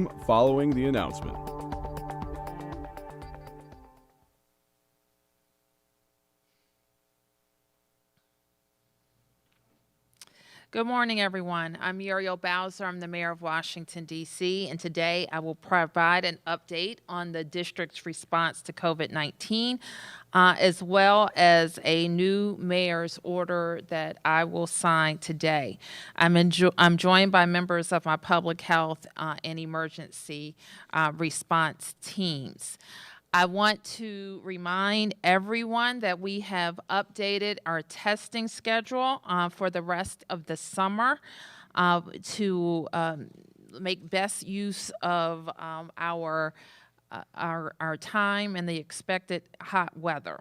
time following the announcement. Good morning, everyone. I'm Muriel Bowser. I'm the Mayor of Washington, D.C., and today I will provide an update on the district's response to COVID-19, as well as a new mayor's order that I will sign today. I'm joined by members of my public health and emergency response teams. I want to remind everyone that we have updated our testing schedule for the rest of the summer to make best use of our time and the expected hot weather.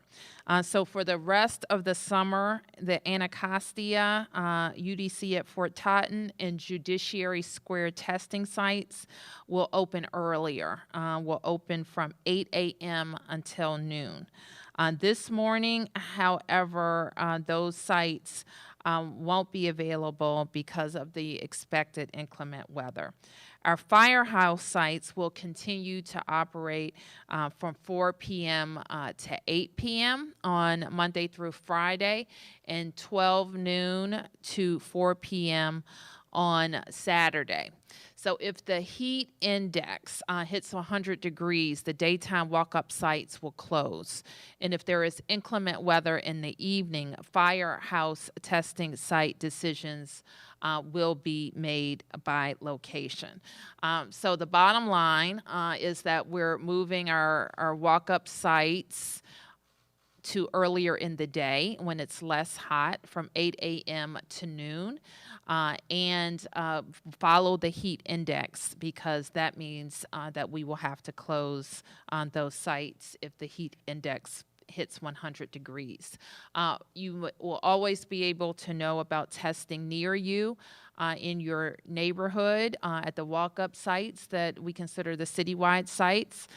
So for the rest of the summer, the Anacostia, UDC at Fort Totten, and Judiciary Square testing sites will open earlier. Will open from 8 a.m. until noon. This morning, however, those sites won't be available because of the expected inclement weather. Our firehouse sites will continue to operate from 4 p.m. To 8 p.m. on Monday through Friday, and 12 noon to 4 p.m. on Saturday. So if the heat index hits 100 degrees, the daytime walk-up sites will close. And if there is inclement weather in the evening, firehouse testing site decisions will be made by location. So the bottom line is that we're moving our walk-up sites to earlier in the day when it's less hot, from 8 a.m. to noon, and follow the heat index, because that means that we will have to close on those sites if the heat index hits 100 degrees. You will always be able to know about testing near you in your neighborhood at the walk-up sites that we consider the citywide sites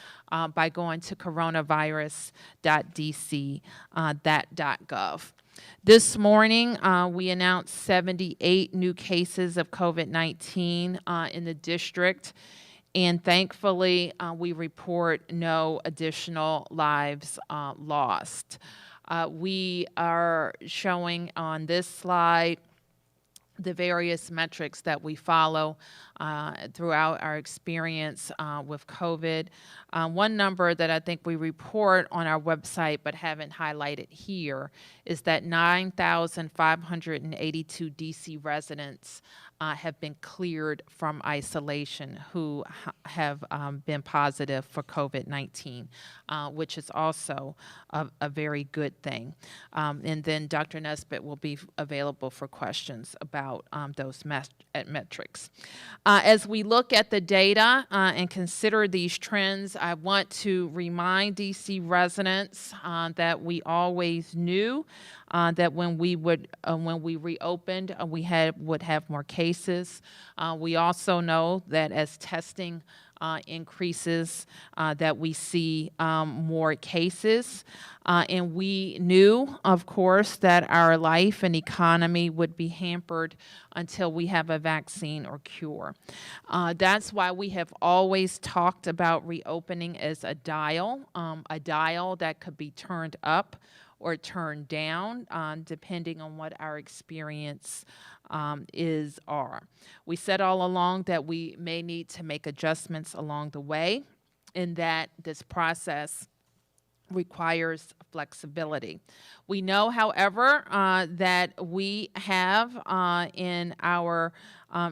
by going to coronavirus.dc.gov. This morning, we announced 78 new cases of COVID-19 in the district. And thankfully, we report no additional lives lost. We are showing on this slide the various metrics that we follow throughout our experience with COVID. One number that I think we report on our website but haven't highlighted here is that 9,582 DC residents have been cleared from isolation who have been positive for COVID-19, which is also a very good thing. And then Dr. Nesbitt will be available for questions about those metrics. As we look at the data and consider these trends, I want to remind DC residents that we always knew that when we reopened, we would have more cases. We also know that as testing increases, that we see more cases. And we knew, of course, that our life and economy would be hampered until we have a vaccine or cure. That's why we have always talked about reopening as a dial that could be turned up or turned down, depending on what our experience are. We said all along that we may need to make adjustments along the way, and that this process requires flexibility. We know, however, that we have in our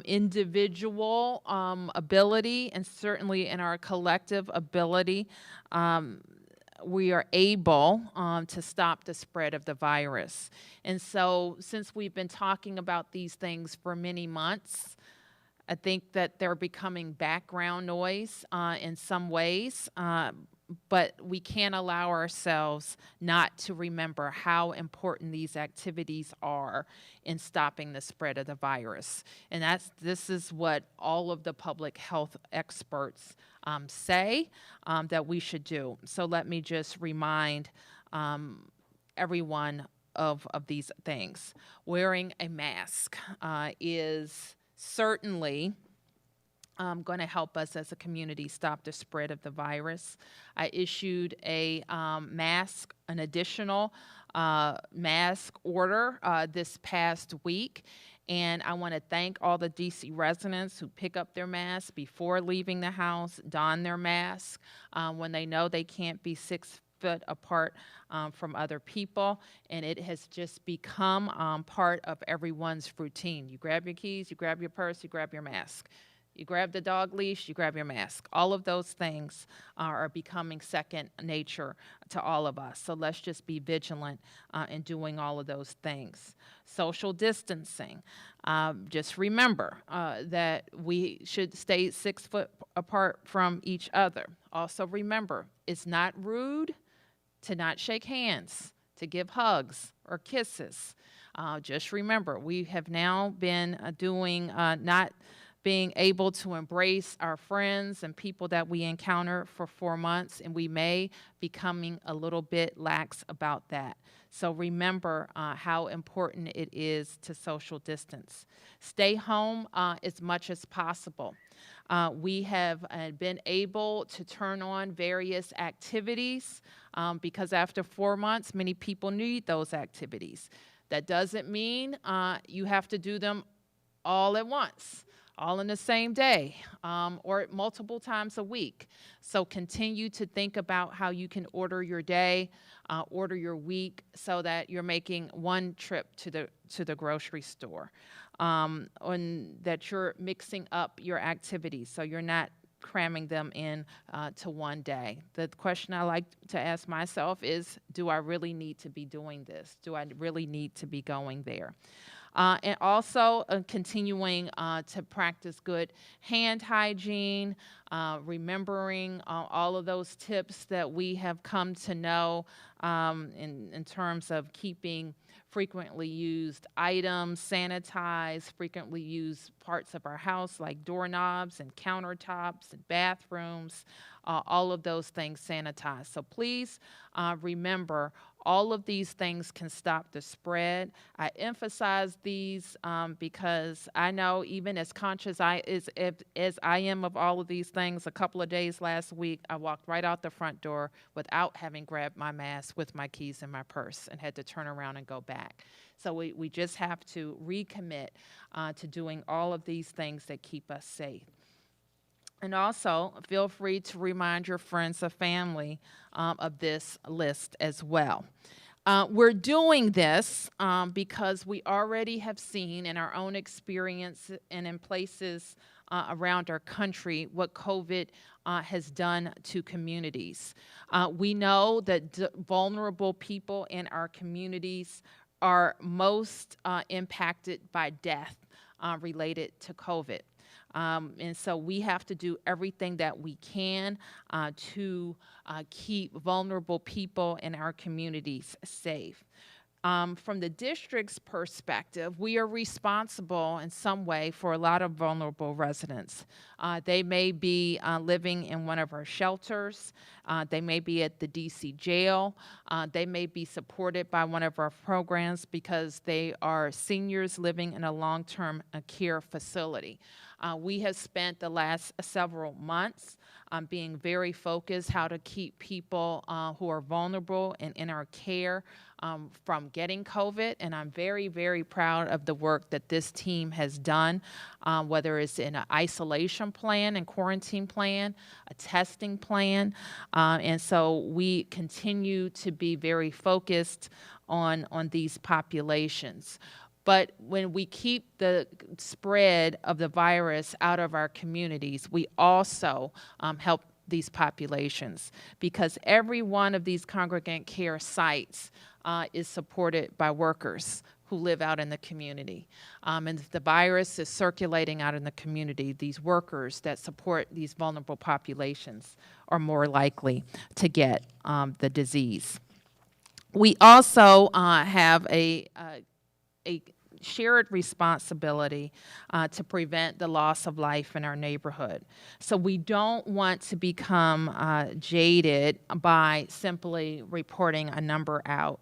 individual ability, and certainly in our collective ability, we are able to stop the spread of the virus. And so since we've been talking about these things for many months, I think that they're becoming background noise in some ways, but we can't allow ourselves not to remember how important these activities are in stopping the spread of the virus. And this is what all of the public health experts say that we should do. So let me just remind everyone of these things. Wearing a mask is certainly going to help us as a community stop the spread of the virus. I issued a mask, an additional mask order this past week. And I want to thank all the DC residents who pick up their masks before leaving the house, don their mask when they know they can't be 6 foot apart from other people, and it has just become part of everyone's routine. You grab your keys, you grab your purse, you grab your mask. You grab the dog leash, you grab your mask. All of those things are becoming second nature to all of us. So let's just be vigilant in doing all of those things. Social distancing. Just remember that we should stay 6 foot apart from each other. Also remember, it's not rude to not shake hands, to give hugs or kisses. Just remember, we have now been doing not being able to embrace our friends and people that we encounter for 4 months, and we may becoming a little bit lax about that. So remember how important it is to social distance. Stay home as much as possible. We have been able to turn on various activities because after 4 months, many people need those activities. That doesn't mean you have to do them all at once, all in the same day, or multiple times a week. So continue to think about how you can order your day, order your week, so that you're making one trip to the grocery store, and that you're mixing up your activities so you're not cramming them in to one day. The question I like to ask myself is, do I really need to be doing this? Do I really need to be going there? And also continuing to practice good hand hygiene, remembering all of those tips that we have come to know in terms of keeping frequently used items sanitized, frequently used parts of our house like doorknobs and countertops and bathrooms, all of those things sanitized. So please remember, all of these things can stop the spread. I emphasize these because I know, even as conscious as I am of all of these things, a couple of days last week, I walked right out the front door without having grabbed my mask with my keys in my purse and had to turn around and go back. So we just have to recommit to doing all of these things that keep us safe. And also, feel free to remind your friends or family of this list as well. We're doing this because we already have seen in our own experience and in places around our country what COVID has done to communities. We know that vulnerable people in our communities are most impacted by death related to COVID. And so we have to do everything that we can to keep vulnerable people in our communities safe. From the district's perspective, we are responsible in some way for a lot of vulnerable residents. They may be living in one of our shelters. They may be at the DC jail. They may be supported by one of our programs because they are seniors living in a long-term care facility. We have spent the last several months being very focused how to keep people who are vulnerable and in our care from getting COVID, and I'm very, very proud of the work that this team has done, whether it's in an isolation plan and quarantine plan, a testing plan, and so we continue to be very focused on these populations. But when we keep the spread of the virus out of our communities, we also help these populations, because every one of these congregate care sites is supported by workers who live out in the community. And if the virus is circulating out in the community, these workers that support these vulnerable populations are more likely to get the disease. We also have a shared responsibility to prevent the loss of life in our neighborhood. So we don't want to become jaded by simply reporting a number out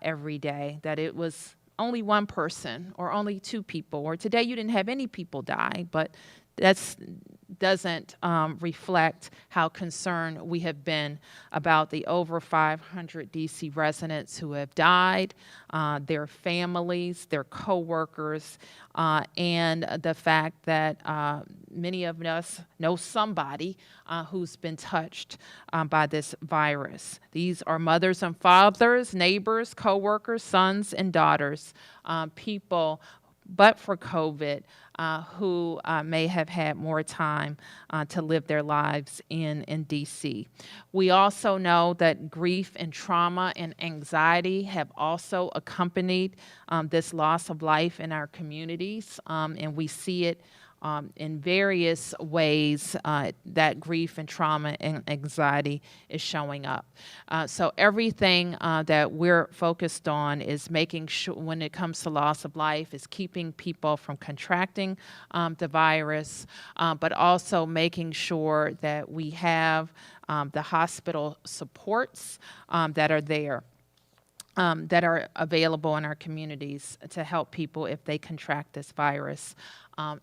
every day, that it was only one person or only two people, or today you didn't have any people die, but That's doesn't reflect how concerned we have been about the over 500 DC residents who have died, their families, their coworkers, and the fact that many of us know somebody who's been touched by this virus. These are mothers and fathers, neighbors, coworkers, sons and daughters, people, but for COVID, who may have had more time to live their lives in DC. We also know that grief and trauma and anxiety have also accompanied this loss of life in our communities, and we see it in various ways that grief and trauma and anxiety is showing up. So everything that we're focused on is making sure, when it comes to loss of life, is keeping people from contracting the virus, but also making sure that we have the hospital supports that are there. That are available in our communities to help people if they contract this virus.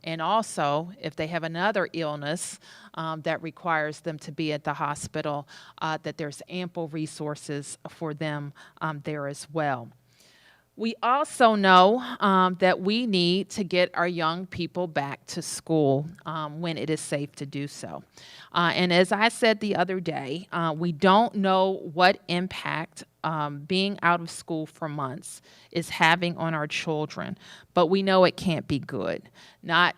And also, if they have another illness that requires them to be at the hospital, that there's ample resources for them there as well. We also know that we need to get our young people back to school when it is safe to do so. And as I said the other day, we don't know what impact being out of school for months is having on our children, but we know it can't be good.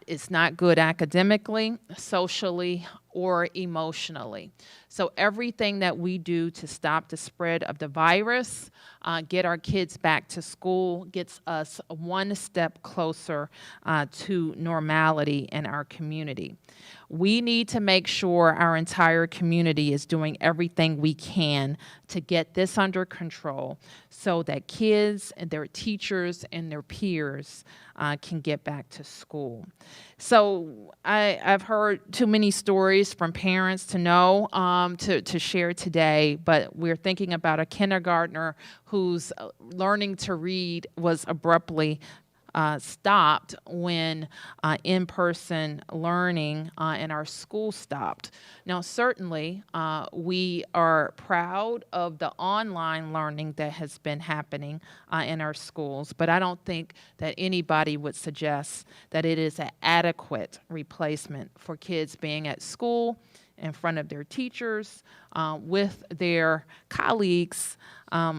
It's not good academically, socially, or emotionally. So everything that we do to stop the spread of the virus, get our kids back to school, gets us one step closer to normality in our community. We need to make sure our entire community is doing everything we can to get this under control so that kids and their teachers and their peers can get back to school. So I've heard too many stories from parents to know to share today, but we're thinking about a kindergartner whose learning to read was abruptly stopped when in-person learning in our school stopped. Now, certainly, we are proud of the online learning that has been happening in our schools, but I don't think that anybody would suggest that it is an adequate replacement for kids being at school in front of their teachers, with their colleagues,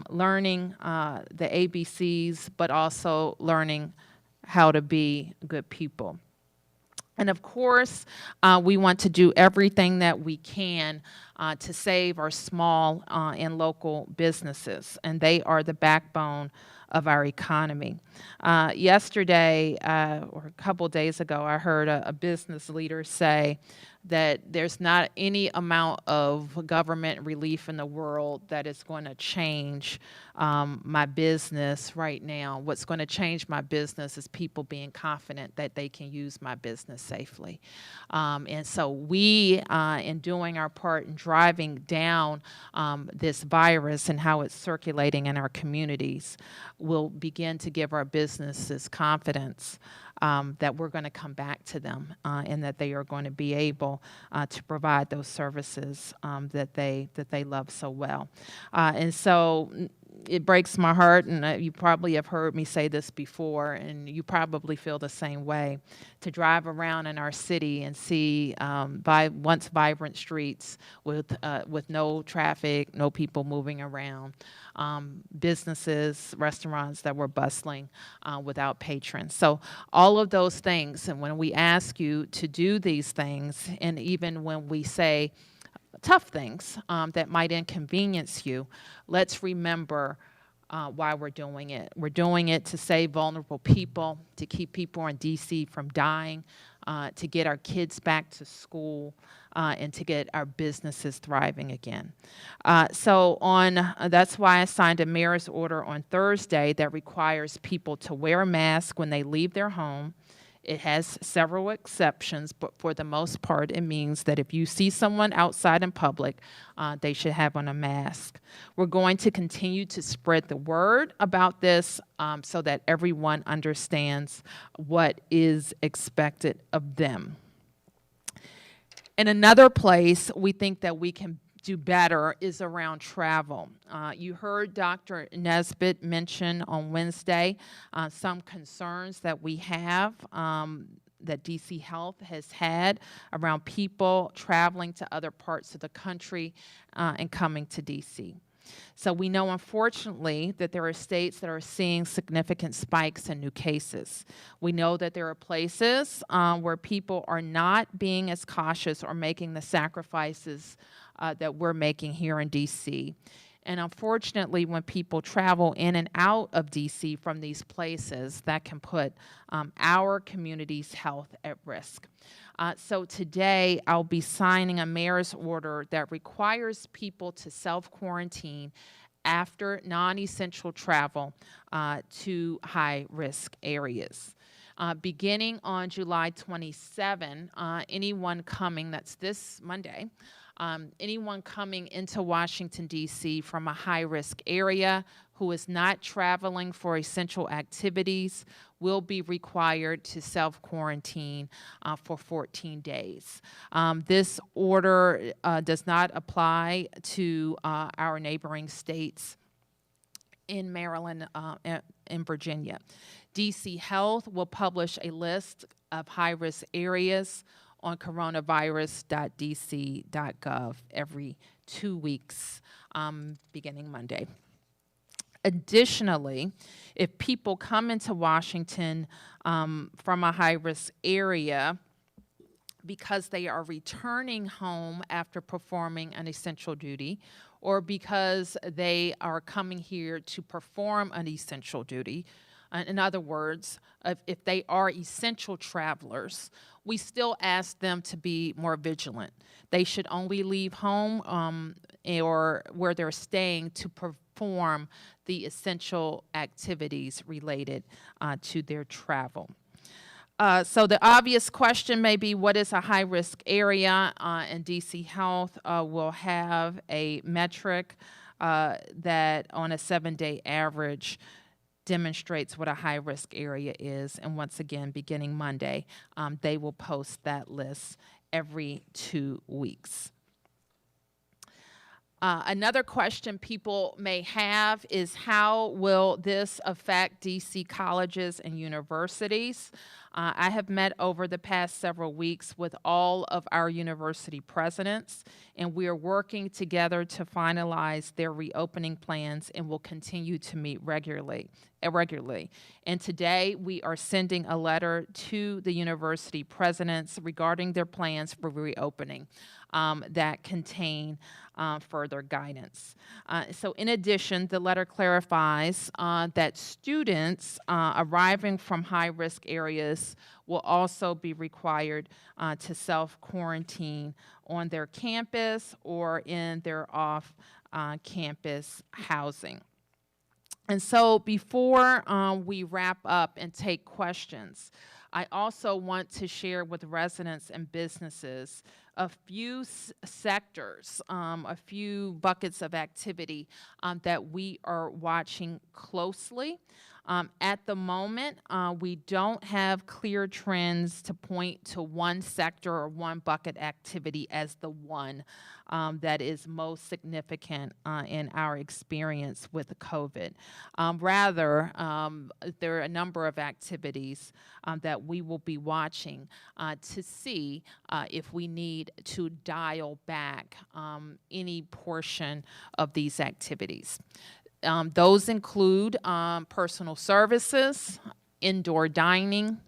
learning the ABCs, but also learning how to be good people. And of course, we want to do everything that we can to save our small and local businesses, and they are the backbone of our economy. Yesterday, or a couple days ago, I heard a business leader say that there's not any amount of government relief in the world that is going to change my business right now. What's going to change my business is people being confident that they can use my business safely. And so we, in doing our part in driving down this virus and how it's circulating in our communities, will begin to give our businesses confidence that we're going to come back to them and that they are going to be able to provide those services that they love so well. And so it breaks my heart, and you probably have heard me say this before, and you probably feel the same way, to drive around in our city and see once vibrant streets with no traffic, no people moving around, businesses, restaurants that were bustling without patrons. So all of those things, and when we ask you to do these things, and even when we say tough things that might inconvenience you, let's remember why we're doing it. We're doing it to save vulnerable people, to keep people in DC from dying, to get our kids back to school, and to get our businesses thriving again. That's why I signed a mayor's order on Thursday that requires people to wear a mask when they leave their home. It has several exceptions, but for the most part, it means that if you see someone outside in public, they should have on a mask. We're going to continue to spread the word about this so that everyone understands what is expected of them. And another place we think that we can do better is around travel. You heard Dr. Nesbitt mention on Wednesday some concerns that we have that DC Health has had around people traveling to other parts of the country and coming to DC. So we know, unfortunately, that there are states that are seeing significant spikes in new cases. We know that there are places where people are not being as cautious or making the sacrifices that we're making here in DC. And unfortunately, when people travel in and out of DC from these places, that can put our community's health at risk. So today, I'll be signing a mayor's order that requires people to self-quarantine after non-essential travel to high-risk areas. Beginning on July 27, anyone coming, that's this Monday, anyone coming into Washington, D.C. from a high-risk area who is not traveling for essential activities will be required to self-quarantine for 14 days. This order does not apply to our neighboring states in Maryland and Virginia. DC Health will publish a list of high-risk areas on coronavirus.dc.gov every 2 weeks, beginning Monday. Additionally, if people come into Washington from a high-risk area because they are returning home after performing an essential duty, or because they are coming here to perform an essential duty, in other words, if they are essential travelers, we still ask them to be more vigilant. They should only leave home or where they're staying to perform the essential activities related to their travel. So the obvious question may be, what is a high-risk area? And DC Health will have a metric that on a 7-day average demonstrates what a high-risk area is. And once again, beginning Monday, they will post that list every 2 weeks. Another question people may have is, how will this affect DC colleges and universities? I have met over the past several weeks with all of our university presidents, and we are working together to finalize their reopening plans and will continue to meet regularly. And today, we are sending a letter to the university presidents regarding their plans for reopening that contain further guidance. So in addition, the letter clarifies that students arriving from high-risk areas will also be required to self-quarantine on their campus or in their off-campus housing. And so before we wrap up and take questions, I also want to share with residents and businesses a few sectors, a few buckets of activity that we are watching closely. At the moment, we don't have clear trends to point to one sector or one bucket activity as the one that is most significant in our experience with COVID. Rather, there are a number of activities that we will be watching to see if we need to dial back any portion of these activities. Those include personal services, indoor dining,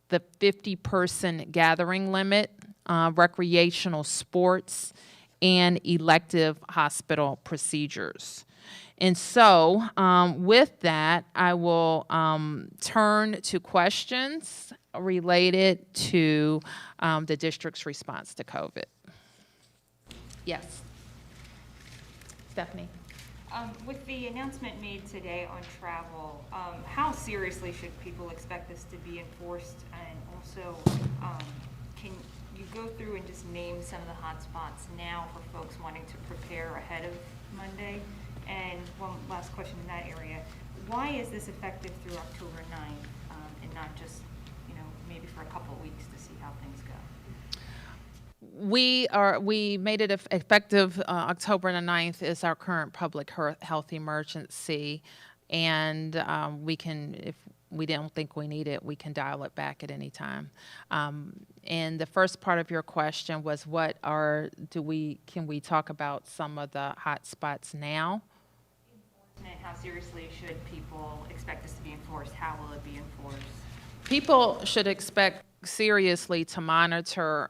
the 50-person gathering limit, recreational sports, and elective hospital procedures. And so with that, I will turn to questions related to the district's response to COVID. Yes. Stephanie. With the announcement made today on travel, how seriously should people expect this to be enforced? And also, can you go through and just name some of the hot spots now for folks wanting to prepare ahead of Monday? And one last question in that area, why is this effective through October 9th and not just, maybe for a couple of weeks to see how things go? We made it effective October the 9th is our current public health emergency. And we can, if we don't think we need it, we can dial it back at any time. And the first part of your question was can we talk about some of the hot spots now? How seriously should people expect this to be enforced? How will it be enforced? People should expect seriously to monitor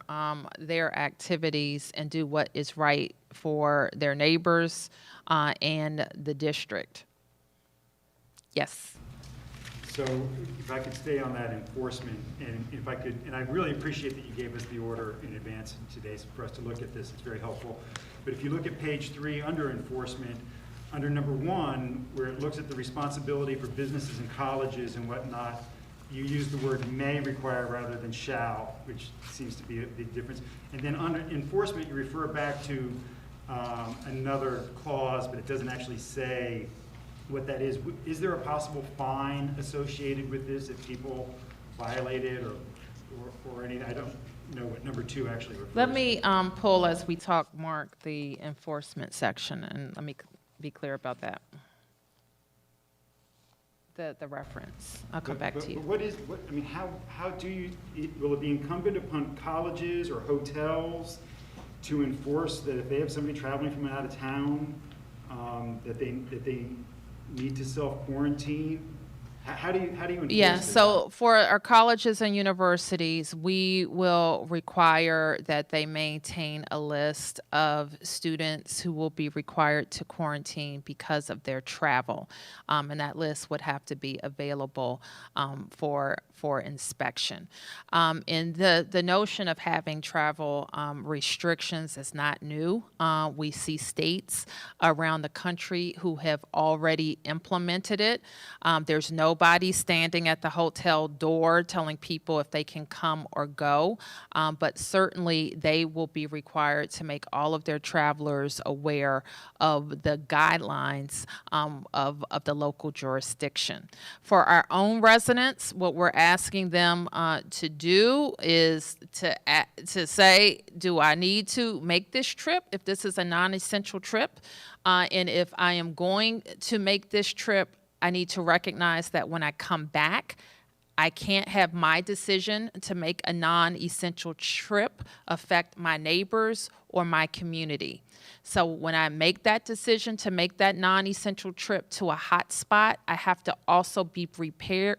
their activities and do what is right for their neighbors and the district. Yes. So if I could stay on that enforcement, and if I could, and I really appreciate that you gave us the order in advance today for us to look at this. It's very helpful. But if you look at page 3 under enforcement, under number 1, where it looks at the responsibility for businesses and colleges and whatnot, you use the word may require rather than shall, which seems to be a big difference. And then under enforcement, you refer back to another clause, but it doesn't actually say what that is. Is there a possible fine associated with this if people violate it or anything? I don't know what number 2 actually refers to. Let me pull, as we talk, Mark, the enforcement section, and let me be clear about that. The reference. I'll come back to you. But how do you, will it be incumbent upon colleges or hotels to enforce that if they have somebody traveling from out of town, that they need to self-quarantine? How do you enforce Yeah, this? so for our colleges and universities, we will require that they maintain a list of students who will be required to quarantine because of their travel. And that list would have to be available for inspection. And the notion of having travel restrictions is not new. We see states around the country who have already implemented it. There's nobody standing at the hotel door telling people if they can come or go, but certainly they will be required to make all of their travelers aware of the guidelines of the local jurisdiction. For our own residents, what we're asking them to do is to say, do I need to make this trip if this is a non-essential trip? And if I am going to make this trip, I need to recognize that when I come back, I can't have my decision to make a non-essential trip affect my neighbors or my community. So when I make that decision to make that non-essential trip to a hot spot, I have to also be prepared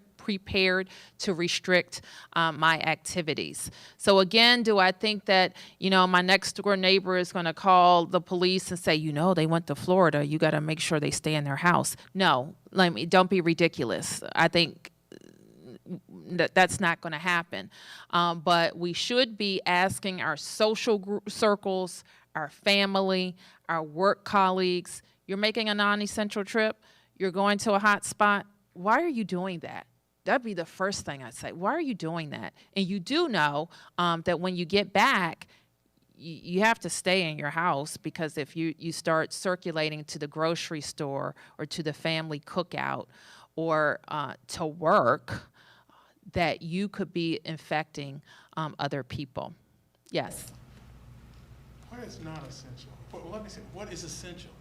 to restrict my activities. So again, do I think that, my next door neighbor is going to call the police and say, they went to Florida, you got to make sure they stay in their house? No, don't be ridiculous. I think that's not going to happen. But we should be asking our social circles, our family, our work colleagues, you're making a non-essential trip, you're going to a hot spot, why are you doing that? That'd be the first thing I'd say. Why are you doing that? And you do know that when you get back, you have to stay in your house, because if you start circulating to the grocery store or to the family cookout or to work, that you could be infecting other people. Yes? What is not essential? Let me say, what is essential?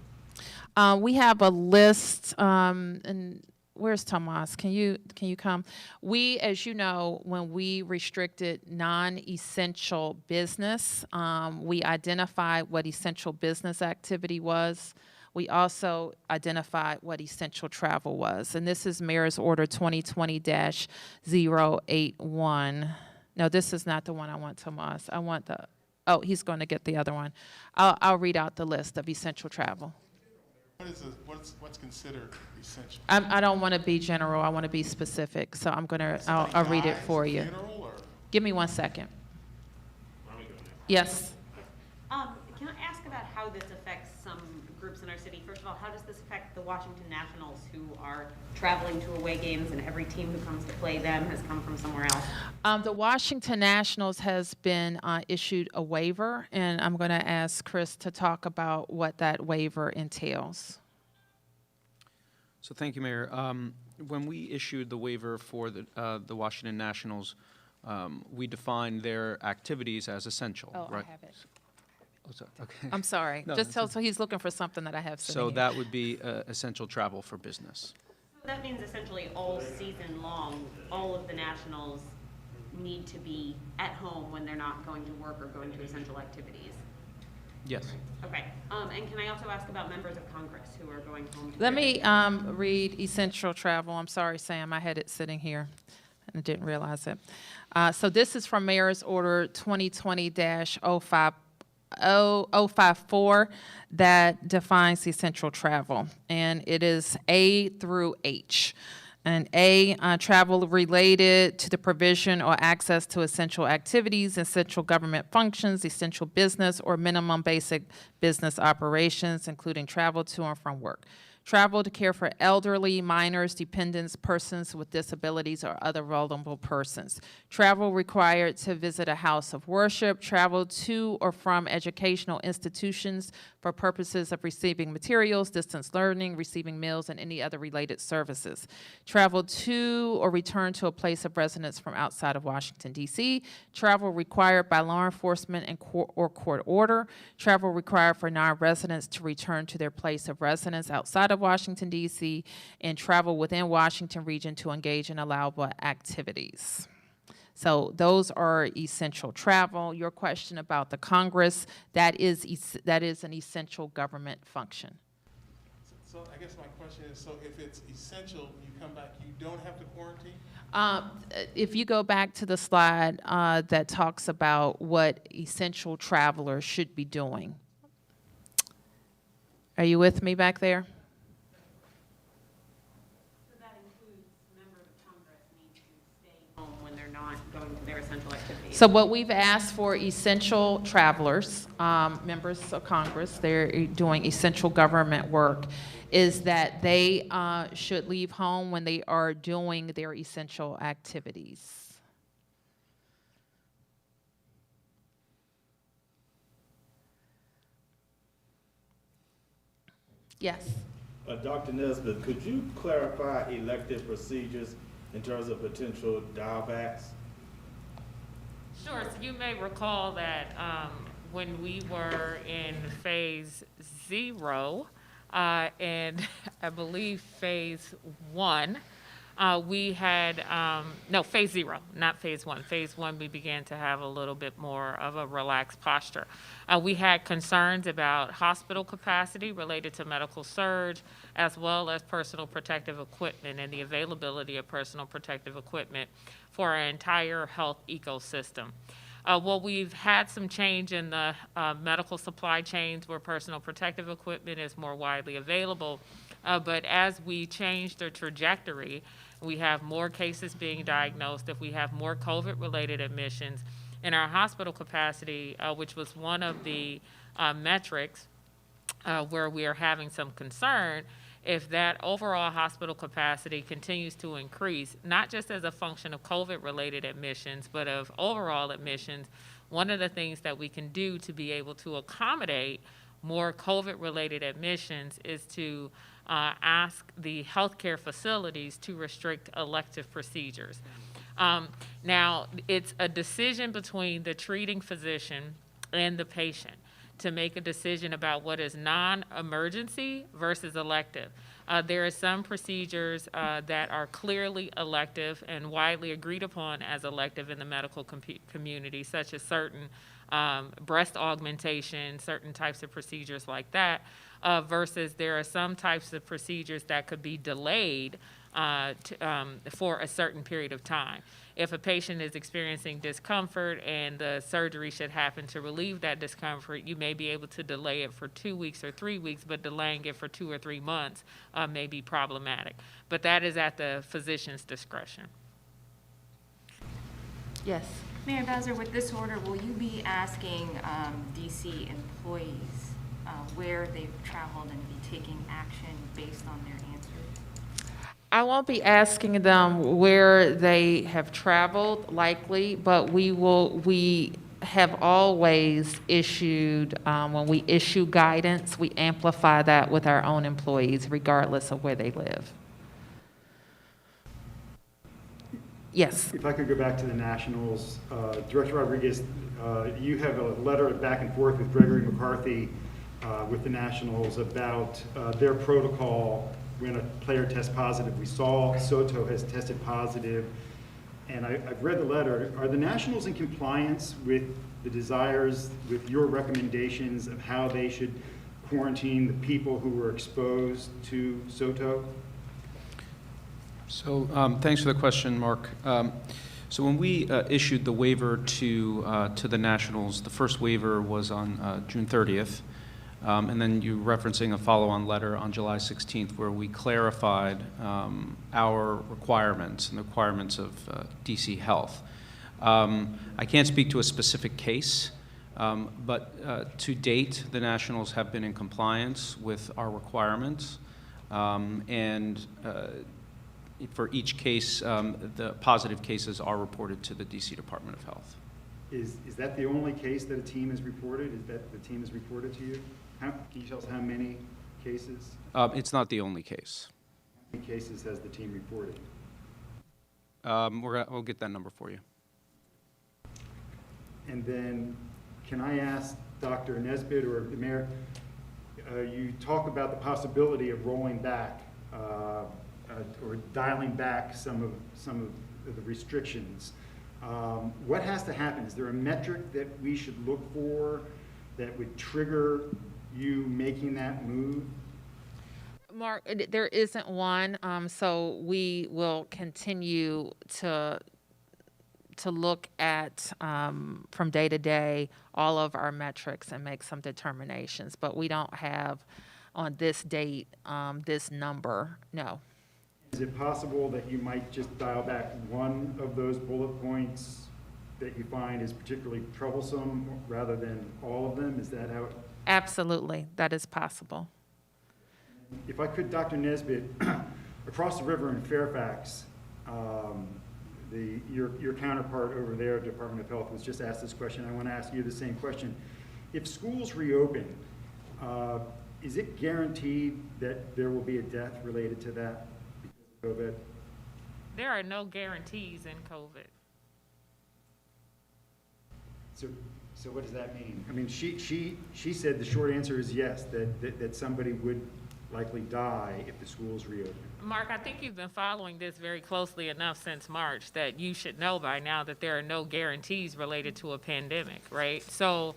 We have a list, and where's Tomas? Can you come? We, as you know, when we restricted non-essential business, we identified what essential business activity was. We also identified what essential travel was. And this is Mayor's Order 2020-081. No, this is not the one I want, Tomas. I want he's going to get the other one. I'll read out the list of essential travel. What's considered essential? I don't want to be general. I want to be specific. So I'll read it for you. Give me 1 second. Yes. Can I ask about how this affects some groups in our city? First of all, how does this affect the Washington Nationals, who are traveling to away games, and every team who comes to play them has come from somewhere else? The Washington Nationals has been issued a waiver, and I'm going to ask Chris to talk about what that waiver entails. So thank you, Mayor. When we issued the waiver for the Washington Nationals, we define their activities as essential, Oh, right? I have it. Oh, so- okay. I'm sorry. No, Just that's tell, okay. so he's looking for something that I have sitting So here. that would be essential travel for business. So that means essentially all season long, all of the nationals need to be at home when they're not going to work or going to essential activities. Yes. Okay, and can I also ask about members of Congress who are going home to? Let me read essential travel. I'm sorry, Sam, I had it sitting here and I didn't realize it. So this is from Mayor's Order 2020-054 that defines essential travel, and it is A through H. And A, travel related to the provision or access to essential activities, essential government functions, essential business or minimum basic business operations, including travel to and from work. Travel to care for elderly, minors, dependents, persons with disabilities, or other vulnerable persons. Travel required to visit a house of worship. Travel to or from educational institutions for purposes of receiving materials, distance learning, receiving meals, and any other related services. Travel to or return to a place of residence from outside of Washington, D.C. Travel required by law enforcement and or court order. Travel required for non-residents to return to their place of residence outside of Washington, D.C., and travel within Washington region to engage in allowable activities. So those are essential travel. Your question about the Congress, that is an essential government function. So I guess my question is, so if it's essential, you come back, you don't have to quarantine? If you go back to the slide that talks about what essential travelers should be doing. Are you with me back there? So that includes members of Congress need to stay home when they're not going to their essential activities. So what we've asked for essential travelers, members of Congress, they're doing essential government work, is that they should leave home when they are doing their essential activities. Yes. Dr. Nesbitt, could you clarify elective procedures in terms of potential dialbacks? Sure. So you may recall that when we were in phase 0 and I believe phase 1, we had, no, phase 0, not phase 1. Phase 1, we began to have a little bit more of a relaxed posture. We had concerns about hospital capacity related to medical surge, as well as personal protective equipment and the availability of personal protective equipment for our entire health ecosystem. Well, we've had some change in the medical supply chains where personal protective equipment is more widely available. But as we change the trajectory, we have more cases being diagnosed, if we have more COVID-related admissions, in our hospital capacity, which was one of the metrics where we are having some concern, if that overall hospital capacity continues to increase, not just as a function of COVID-related admissions, but of overall admissions, one of the things that we can do to be able to accommodate more COVID-related admissions is to ask the healthcare facilities to restrict elective procedures. Now, it's a decision between the treating physician and the patient to make a decision about what is non-emergency versus elective. There are some procedures that are clearly elective and widely agreed upon as elective in the medical community, such as certain breast augmentation, certain types of procedures like that, versus there are some types of procedures that could be delayed for a certain period of time. If a patient is experiencing discomfort and the surgery should happen to relieve that discomfort, you may be able to delay it for 2 weeks or 3 weeks, but delaying it for 2 or 3 months may be problematic. But that is at the physician's discretion. Yes. Mayor Bowser, with this order, will you be asking DC employees where they've traveled and be taking action based on their answers? I won't be asking them where they have traveled, likely, but we have always issued, when we issue guidance, we amplify that with our own employees, regardless of where they live. Yes. If I could go back to the Nationals, Director Rodriguez, you have a letter back and forth with Gregory McCarthy with the Nationals about their protocol when a player tests positive. We saw Soto has tested positive, and I've read the letter. Are the Nationals in compliance with the desires, with your recommendations of how they should quarantine the people who were exposed to Soto? So thanks for the question, Mark. So when we issued the waiver to the Nationals, the first waiver was on June 30th, and then you referencing a follow-on letter on July 16th where we clarified our requirements and the requirements of DC Health. I can't speak to a specific case, but to date, the Nationals have been in compliance with our requirements, and for each case, the positive cases are reported to the DC Department of Health. Is that the only case that a team has reported? Is that the team has reported to you? Can you tell us how many cases? It's not the only case. How many cases has the team reported? We'll get that number for you. And then, can I ask Dr. Nesbitt or the mayor, you talk about the possibility of rolling back or dialing back some of the restrictions. What has to happen? Is there a metric that we should look for that would trigger you making that move? Mark, there isn't one, so we will continue to look at, from day to day, all of our metrics and make some determinations, but we don't have on this date, this number, no. Is it possible that you might just dial back one of those bullet points that you find is particularly troublesome rather than all of them? Is that how it? Absolutely, that is possible. If I could, Dr. Nesbitt, across the river in Fairfax, your counterpart over there, Department of Health, was just asked this question. I want to ask you the same question. If schools reopen, is it guaranteed that there will be a death related to that because of COVID? There are no guarantees in COVID. So what does that mean? I mean, she said the short answer is yes, that somebody would likely die if the schools reopen. Mark, I think you've been following this very closely enough since March that you should know by now that there are no guarantees related to a pandemic, right? So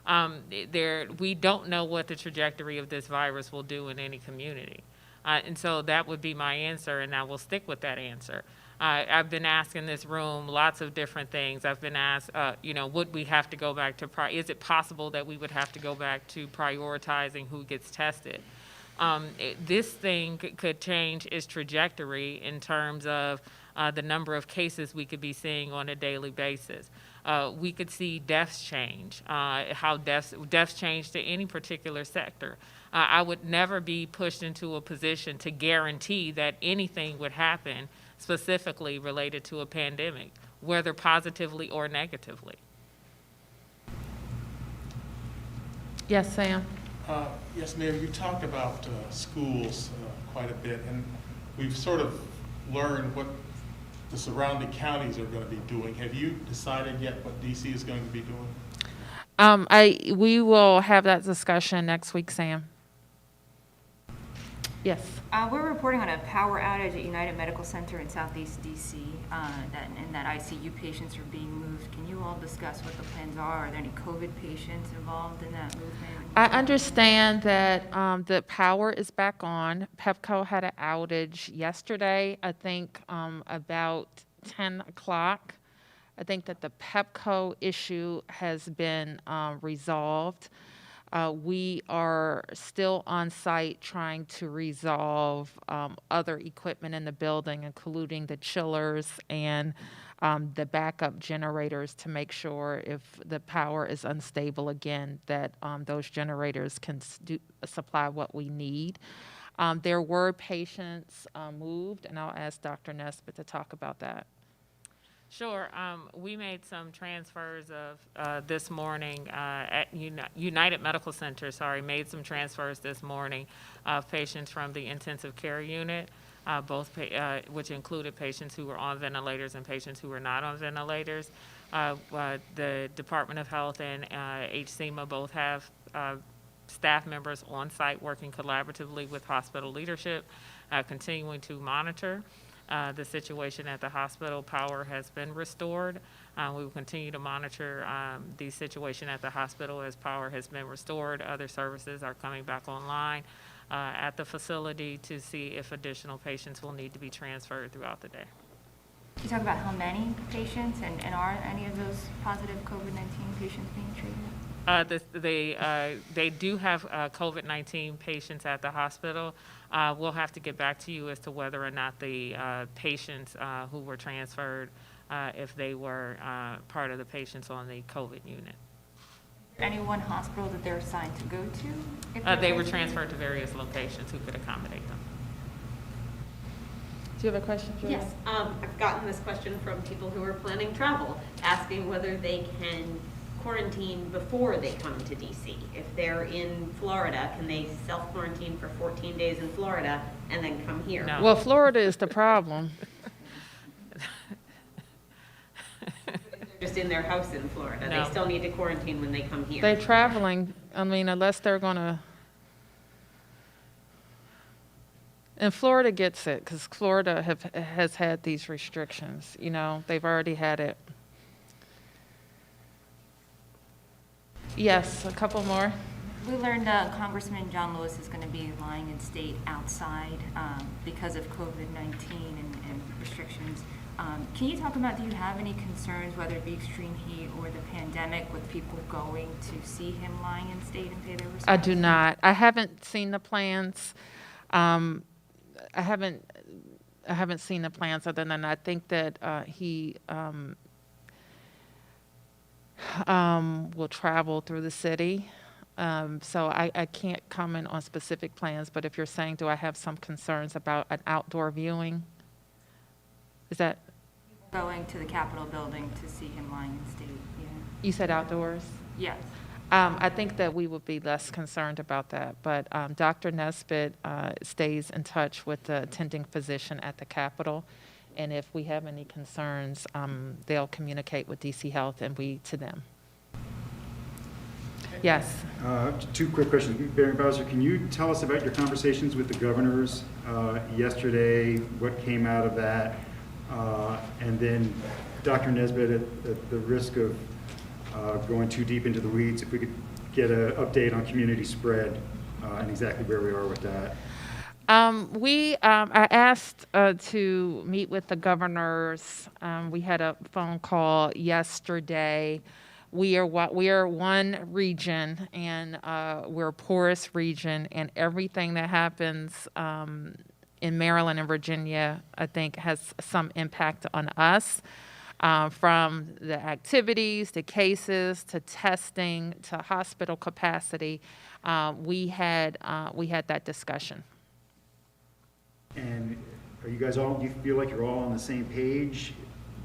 we don't know what the trajectory of this virus will do in any community. And so that would be my answer, and I will stick with that answer. I've been asked in this room lots of different things. I've been asked, would we have to go back to, is it possible that we would have to go back to prioritizing who gets tested? This thing could change its trajectory in terms of the number of cases we could be seeing on a daily basis. We could see deaths change, how deaths change to any particular sector. I would never be pushed into a position to guarantee that anything would happen specifically related to a pandemic, whether positively or negatively. Yes, Sam? Yes, Mayor, you talked about schools quite a bit, and we've sort of learned what the surrounding counties are going to be doing. Have you decided yet what DC is going to be doing? We will have that discussion next week, Sam. Yes. We're reporting on a power outage at United Medical Center in Southeast DC, that ICU patients are being moved. Can you all discuss what the plans are? Are there any COVID patients involved in that movement? I understand that the power is back on. PepCo had an outage yesterday, I think about 10 o'clock. I think that the PepCo issue has been resolved. We are still on site trying to resolve other equipment in the building, including the chillers and the backup generators, to make sure if the power is unstable again, that those generators can supply what we need. There were patients moved, and I'll ask Dr. Nesbitt to talk about that. Sure. We made some transfers of this morning at United Medical Center, made some transfers this morning of patients from the intensive care unit which included patients who were on ventilators and patients who were not on ventilators. The Department of Health and HCMA both have staff members on site working collaboratively with hospital leadership, continuing to monitor the situation at the hospital. Power has been restored. We will continue to monitor the situation at the hospital as power has been restored. Other services are coming back online at the facility to see if additional patients will need to be transferred throughout the day. Can you talk about how many patients and are any of those positive COVID-19 patients being treated? They do have COVID-19 patients at the hospital. We'll have to get back to you as to whether or not the patients who were transferred, if they were part of the patients on the COVID unit. Any one hospital that they're assigned to go to? If They were transferred to various locations who could accommodate them. Do you have a question, Julia? Yes, I've gotten this question from people who are planning travel, asking whether they can quarantine before they come to DC. If they're in Florida, can they self-quarantine for 14 days in Florida and then come here? No. Well, Florida is the problem. Just in their house in Florida. No. They still need to quarantine when they come here. They're traveling, I mean, unless they're gonna. And Florida gets it, because Florida has had these restrictions, you know, they've already had it. Yes, a couple more. We learned Congressman John Lewis is going to be lying in state outside because of COVID-19 and restrictions. Can you talk about, do you have any concerns, whether it be extreme heat or the pandemic, with people going to see him lying in state and pay their respects? I do not. I haven't seen the plans. I haven't seen the plans, other than I think that he will travel through the city. So I can't comment on specific plans, but if you're saying, do I have some concerns about an outdoor viewing? Is that? Going to the Capitol building to see him lying in state, yeah. You said outdoors? Yes. I think that we would be less concerned about that, but Dr. Nesbitt stays in touch with the attending physician at the Capitol, and if we have any concerns, they'll communicate with DC Health and we to them. Yes. Two quick questions. Mayor Bowser, can you tell us about your conversations with the governors yesterday? What came out of that? And then, Dr. Nesbitt, at the risk of going too deep into the weeds, if we could get an update on community spread and exactly where we are with that. I asked to meet with the governors. We had a phone call yesterday. We are one region, and we're a porous region, and everything that happens in Maryland and Virginia, I think, has some impact on us, from the activities, to cases, to testing, to hospital capacity. We had that discussion. And are you guys all, do you feel like you're all on the same page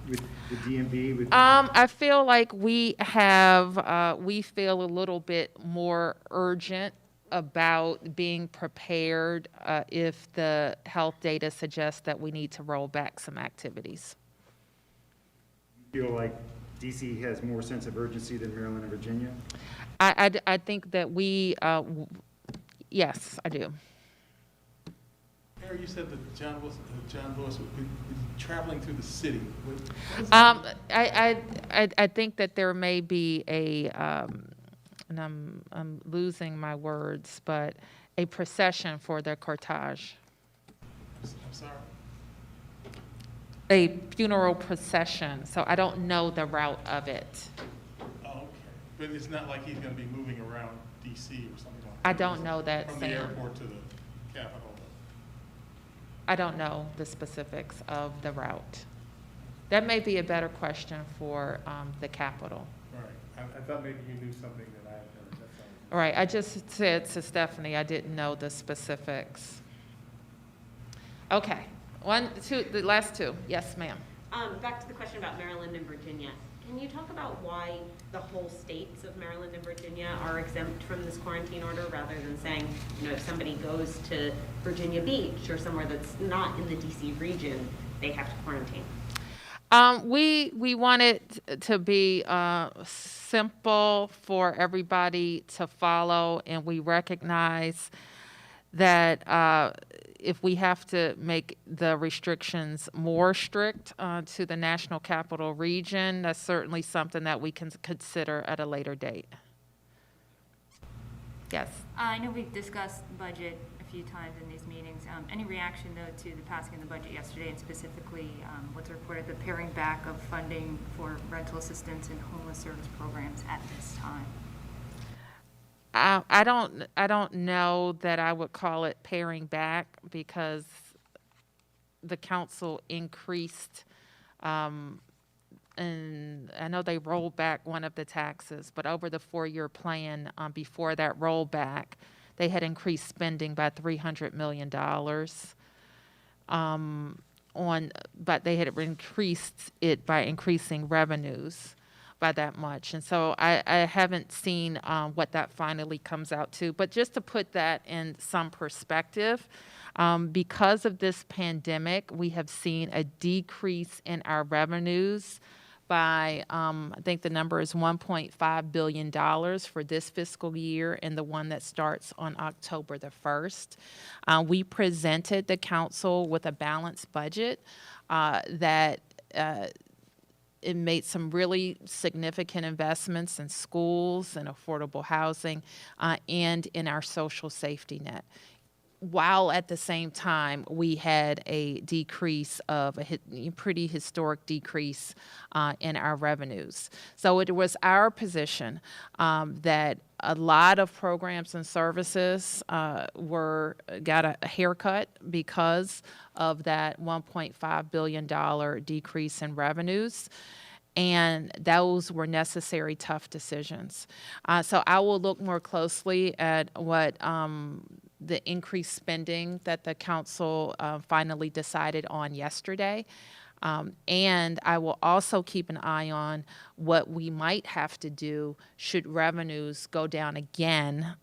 with the DMV? I feel like we feel a little bit more urgent about being prepared if the health data suggests that we need to roll back some activities. You feel like DC has more sense of urgency than Maryland and Virginia? I think that yes, I do. Mayor, you said that John Lewis would be traveling through the city. I think that there may be and I'm losing my words, but a procession for their cortege. I'm sorry? A funeral procession, so I don't know the route of it. Oh, okay. But it's not like he's going to be moving around DC or something like that? I don't know that, From the Sam. airport to the Capitol? I don't know the specifics of the route. That may be a better question for the Capitol. All right. I thought maybe you knew something that I had heard. That's all. All right, I just said to Stephanie, I didn't know the specifics. Okay, the last two. Yes, ma'am. Back to the question about Maryland and Virginia. Can you talk about why the whole states of Maryland and Virginia are exempt from this quarantine order rather than saying, you know, if somebody goes to Virginia Beach or somewhere that's not in the DC region, they have to quarantine? We want it to be simple for everybody to follow, and we recognize that if we have to make the restrictions more strict to the National Capital Region, that's certainly something that we can consider at a later date. Yes. I know we've discussed budget a few times in these meetings. Any reaction, though, to the passing of the budget yesterday, and specifically what's reported, the paring back of funding for rental assistance and homeless service programs at this time? I don't know that I would call it paring back, because the council increased, and I know they rolled back one of the taxes, but over the 4-year plan, before that rollback, they had increased spending by $300 million. But they had increased it by increasing revenues by that much. And so I haven't seen what that finally comes out to. But just to put that in some perspective, because of this pandemic, we have seen a decrease in our revenues by, I think the number is $1.5 billion for this fiscal year, and the one that starts on October the 1st. We presented the council with a balanced budget that it made some really significant investments in schools and affordable housing and in our social safety net, while at the same time we had a decrease of a pretty historic decrease in our revenues. So it was our position that a lot of programs and services got a haircut because of that $1.5 billion decrease in revenues. And those were necessary, tough decisions. So I will look more closely at what the increased spending that the council finally decided on yesterday. And I will also keep an eye on what we might have to do should revenues go down again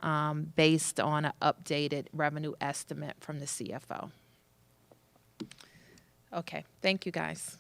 based on an updated revenue estimate from the CFO. Okay, thank you guys.